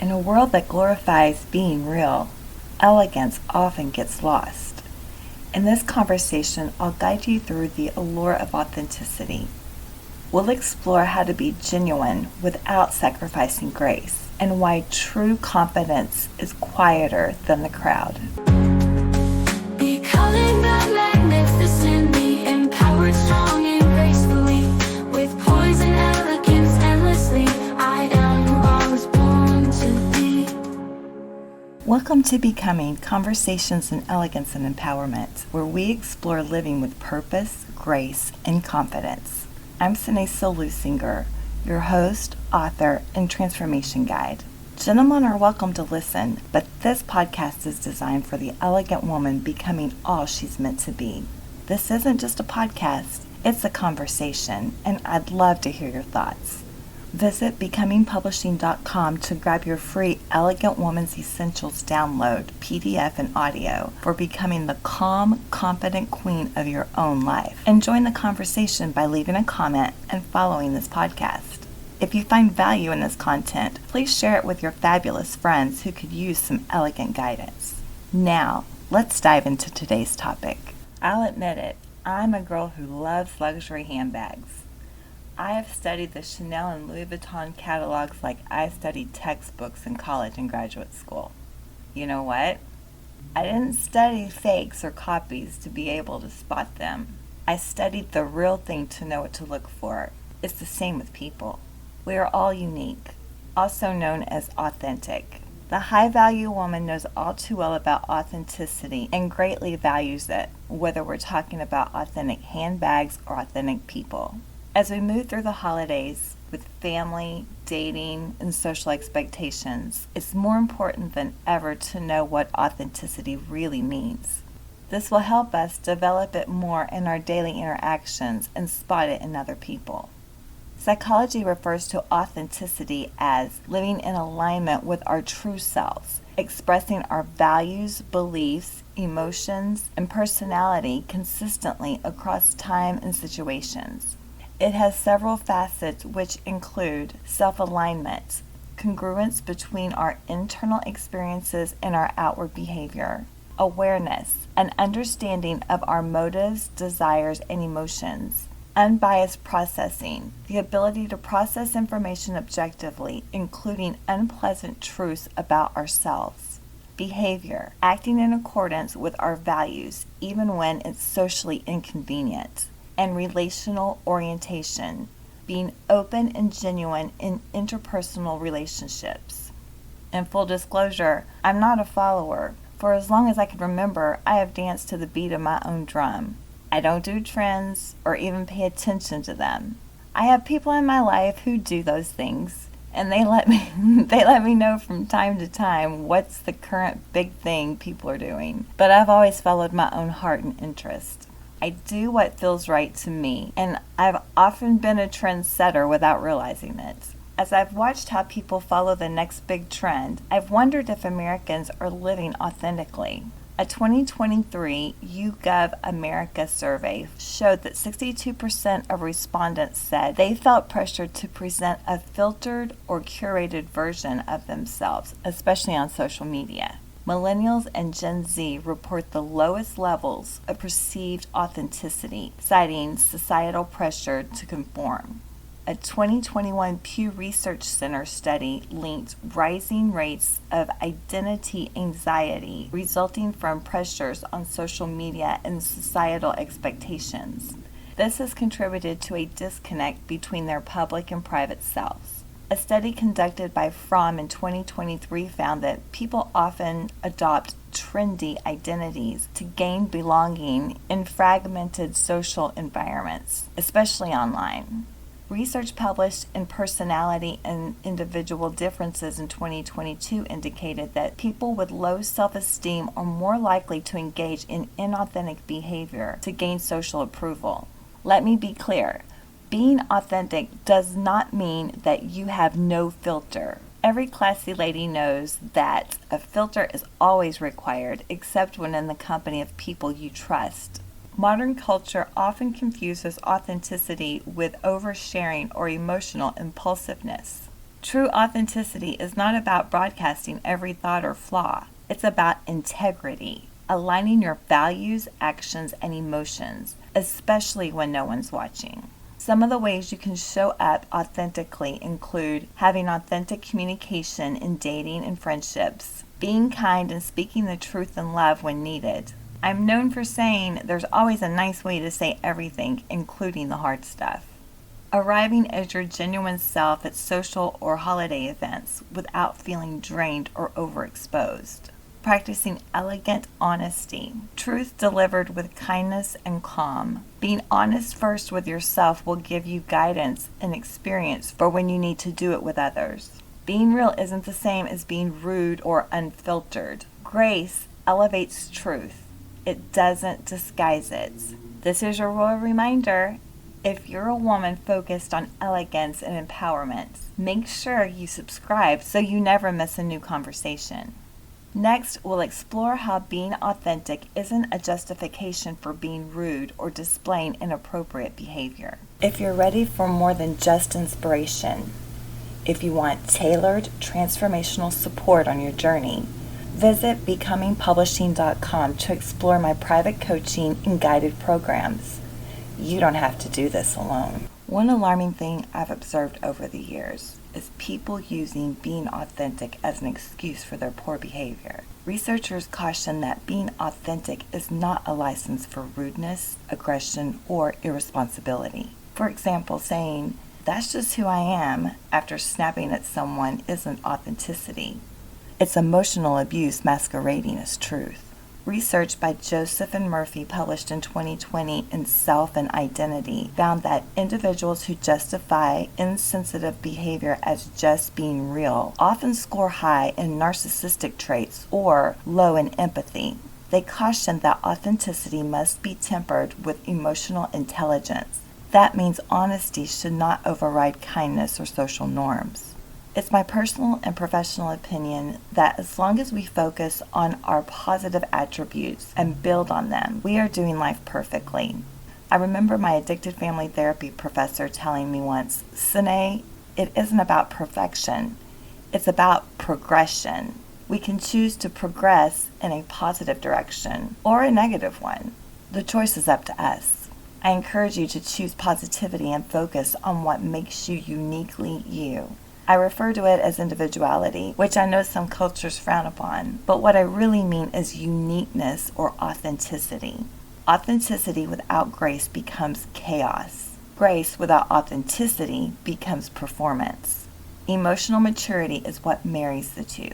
In a world that glorifies being real, elegance often gets lost. In this conversation, I'll guide you through the allure of authenticity. We'll explore how to be genuine without sacrificing grace, and why true confidence is quieter than the crowd. Becoming the magnificent, be empowered, strong and gracefully, with poise and elegance endlessly. I am who I was born to be. Welcome to Becoming Conversations in Elegance and Empowerment, where we explore living with purpose, grace, and confidence. I'm Senée, your host, author, and transformation guide. Gentlemen are welcome to listen, but this podcast is designed for the elegant woman becoming all she's meant to be. This isn't just a podcast, it's a conversation, and I'd love to hear your thoughts. Visit becomingpublishing.com to grab your free Elegant Woman's Essentials download, PDF and audio, for becoming the calm, confident queen of your own life. And join the conversation by leaving a comment and following this podcast. If you find value in this content, please share it with your fabulous friends who could use some elegant guidance. Now, let's dive into today's topic. I'll admit it, I'm a girl who loves luxury handbags. I have studied the Chanel and Louis Vuitton catalogs like I studied textbooks in college and graduate school. You know what? I didn't study fakes or copies to be able to spot them. I studied the real thing to know what to look for. It's the same with people. We are all unique, also known as authentic. The high-value woman knows all too well about authenticity and greatly values it, whether we're talking about authentic handbags or authentic people. As we move through the holidays with family, dating, and social expectations, it's more important than ever to know what authenticity really means. This will help us develop it more in our daily interactions and spot it in other people. Psychology refers to authenticity as living in alignment with our true selves, expressing our values, beliefs, emotions, and personality consistently across time and situations. It has several facets which include self-alignment, congruence between our internal experiences and our outward behavior, awareness, an understanding of our motives, desires, and emotions, unbiased processing, the ability to process information objectively, including unpleasant truths about ourselves, behavior, acting in accordance with our values even when it's socially inconvenient, and relational orientation, being open and genuine in interpersonal relationships. In full disclosure, I'm not a follower. For as long as I can remember, I have danced to the beat of my own drum. I don't do trends or even pay attention to them. I have people in my life who do those things, and they let me know from time to time what's the current big thing people are doing. But I've always followed my own heart and interest. I do what feels right to me, and I've often been a trendsetter without realizing it. As I've watched how people follow the next big trend, I've wondered if Americans are living authentically. A 2023 YouGov America survey showed that 62% of respondents said they felt pressured to present a filtered or curated version of themselves, especially on social media. Millennials and Gen Z report the lowest levels of perceived authenticity, citing societal pressure to conform. A 2021 Pew Research Center study linked rising rates of identity anxiety resulting from pressures on social media and societal expectations. This has contributed to a disconnect between their public and private selves. A study conducted by Fromm in 2023 found that people often adopt trendy identities to gain belonging in fragmented social environments, especially online. Research published in Personality and Individual Differences in 2022 indicated that people with low self-esteem are more likely to engage in inauthentic behavior to gain social approval. Let me be clear. Being authentic does not mean that you have no filter. Every classy lady knows that a filter is always required, except when in the company of people you trust. Modern culture often confuses authenticity with oversharing or emotional impulsiveness. True authenticity is not about broadcasting every thought or flaw. It's about integrity, aligning your values, actions, and emotions, especially when no one's watching. Some of the ways you can show up authentically include having authentic communication in dating and friendships, being kind and speaking the truth in love when needed. I'm known for saying there's always a nice way to say everything, including the hard stuff. Arriving as your genuine self at social or holiday events without feeling drained or overexposed. Practicing elegant honesty, truth delivered with kindness and calm. Being honest first with yourself will give you guidance and experience for when you need to do it with others. Being real isn't the same as being rude or unfiltered. Grace elevates truth. It doesn't disguise it. This is your royal reminder. If you're a woman focused on elegance and empowerment, make sure you subscribe so you never miss a new conversation. Next, we'll explore how being authentic isn't a justification for being rude or displaying inappropriate behavior. If you're ready for more than just inspiration, if you want tailored, transformational support on your journey, visit becomingpublishing.com to explore my private coaching and guided programs. You don't have to do this alone. One alarming thing I've observed over the years is people using being authentic as an excuse for their poor behavior. Researchers caution that being authentic is not a license for rudeness, aggression, or irresponsibility. For example, saying, "That's just who I am," after snapping at someone isn't authenticity. It's emotional abuse masquerading as truth. Research by Joseph and Murphy, published in 2020 in Self and Identity, found that individuals who justify insensitive behavior as just being real often score high in narcissistic traits or low in empathy. They caution that authenticity must be tempered with emotional intelligence. That means honesty should not override kindness or social norms. It's my personal and professional opinion that as long as we focus on our positive attributes and build on them, we are doing life perfectly. I remember my addicted family therapy professor telling me once, "Senée, it isn't about perfection. It's about progression. We can choose to progress in a positive direction or a negative one. The choice is up to us." I encourage you to choose positivity and focus on what makes you uniquely you. I refer to it as individuality, which I know some cultures frown upon, but what I really mean is uniqueness or authenticity. Authenticity without grace becomes chaos. Grace without authenticity becomes performance. Emotional maturity is what marries the two.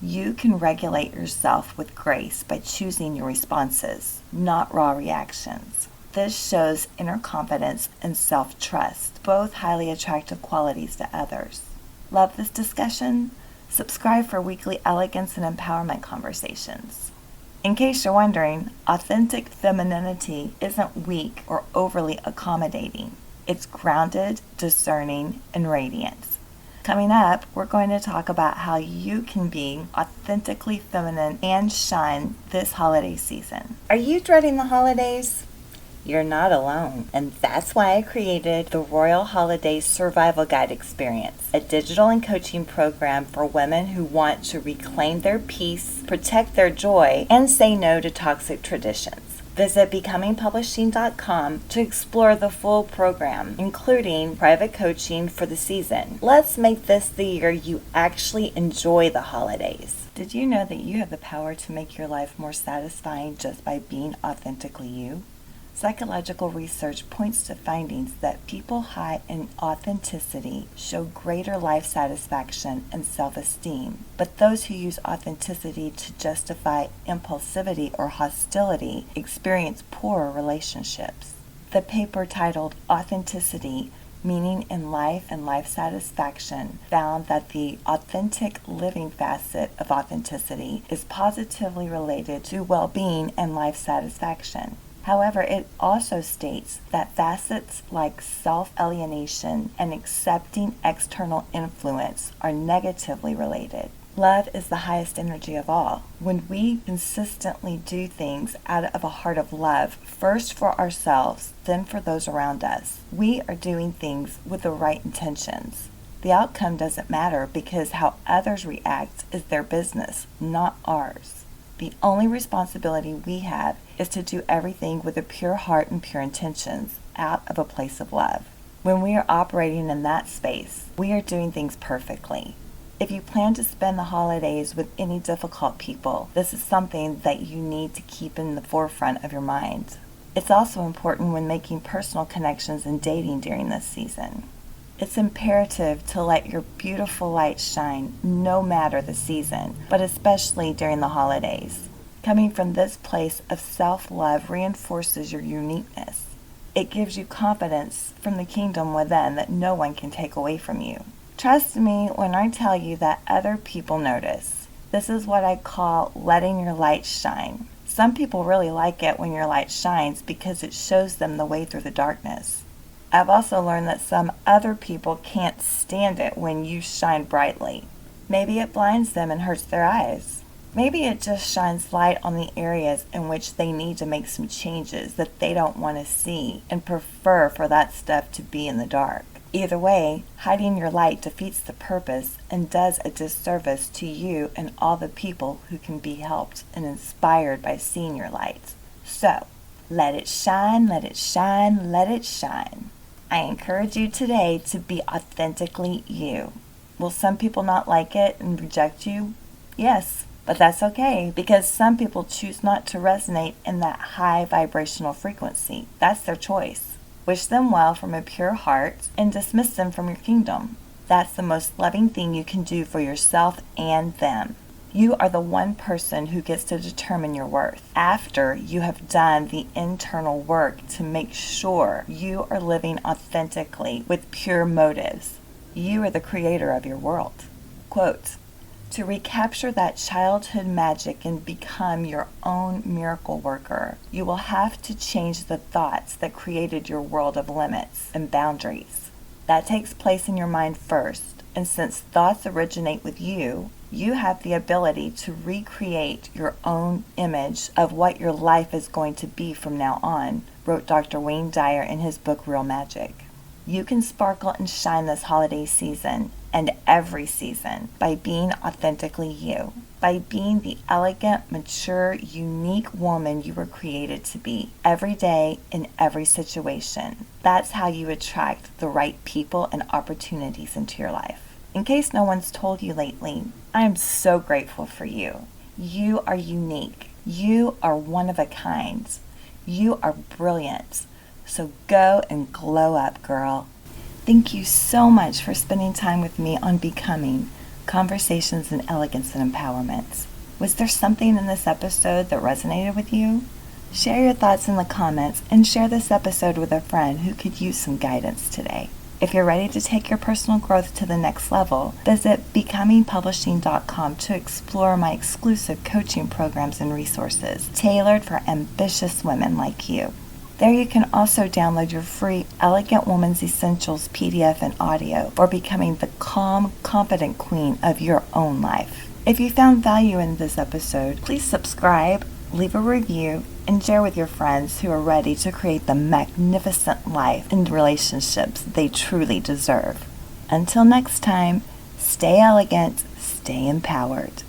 You can regulate yourself with grace by choosing your responses, not raw reactions. This shows inner confidence and self-trust, both highly attractive qualities to others. Love this discussion? Subscribe for weekly elegance and empowerment conversations. In case you're wondering, authentic femininity isn't weak or overly accommodating. It's grounded, discerning, and radiant. Coming up, we're going to talk about how you can be authentically feminine and shine this holiday season. Are you dreading the holidays? You're not alone, and that's why I created the Royal Holiday Survival Guide Experience, a digital and coaching program for women who want to reclaim their peace, protect their joy, and say no to toxic traditions. Visit becomingpublishing.com to explore the full program, including private coaching for the season. Let's make this the year you actually enjoy the holidays. Did you know that you have the power to make your life more satisfying just by being authentically you? Psychological research points to findings that people high in authenticity show greater life satisfaction and self-esteem, but those who use authenticity to justify impulsivity or hostility experience poorer relationships. The paper titled Authenticity, Meaning in Life and Life Satisfaction found that the authentic living facet of authenticity is positively related to well-being and life satisfaction. However, it also states that facets like self-alienation and accepting external influence are negatively related. Love is the highest energy of all. When we consistently do things out of a heart of love, first for ourselves, then for those around us, we are doing things with the right intentions. The outcome doesn't matter because how others react is their business, not ours. The only responsibility we have is to do everything with a pure heart and pure intentions out of a place of love. When we are operating in that space, we are doing things perfectly. If you plan to spend the holidays with any difficult people, this is something that you need to keep in the forefront of your mind. It's also important when making personal connections and dating during this season. It's imperative to let your beautiful light shine no matter the season, but especially during the holidays. Coming from this place of self-love reinforces your uniqueness. It gives you confidence from the kingdom within that no one can take away from you. Trust me when I tell you that other people notice. This is what I call letting your light shine. Some people really like it when your light shines because it shows them the way through the darkness. I've also learned that some other people can't stand it when you shine brightly. Maybe it blinds them and hurts their eyes. Maybe it just shines light on the areas in which they need to make some changes that they don't want to see and prefer for that stuff to be in the dark. Either way, hiding your light defeats the purpose and does a disservice to you and all the people who can be helped and inspired by seeing your light. So, let it shine, let it shine, let it shine. I encourage you today to be authentically you. Will some people not like it and reject you? Yes, but that's okay because some people choose not to resonate in that high vibrational frequency. That's their choice. Wish them well from a pure heart and dismiss them from your kingdom. That's the most loving thing you can do for yourself and them. You are the one person who gets to determine your worth after you have done the internal work to make sure you are living authentically with pure motives. You are the creator of your world. Quote, to recapture that childhood magic and become your own miracle worker, you will have to change the thoughts that created your world of limits and boundaries. That takes place in your mind first, and since thoughts originate with you, you have the ability to recreate your own image of what your life is going to be from now on, wrote Dr. Wayne Dyer in his book, Real Magic. You can sparkle and shine this holiday season and every season by being authentically you, by being the elegant, mature, unique woman you were created to be every day in every situation. That's how you attract the right people and opportunities into your life. In case no one's told you lately, I am so grateful for you. You are unique. You are one of a kind. You are brilliant. So go and glow up, girl. Thank you so much for spending time with me on Becoming, Conversations in Elegance and Empowerment. Was there something in this episode that resonated with you? Share your thoughts in the comments and share this episode with a friend who could use some guidance today. If you're ready to take your personal growth to the next level, visit becomingpublishing.com to explore my exclusive coaching programs and resources tailored for ambitious women like you. There you can also download your free Elegant Woman's Essentials PDF and audio for becoming the calm, confident queen of your own life. If you found value in this episode, please subscribe, leave a review, and share with your friends who are ready to create the magnificent life and relationships they truly deserve. Until next time, stay elegant, stay empowered.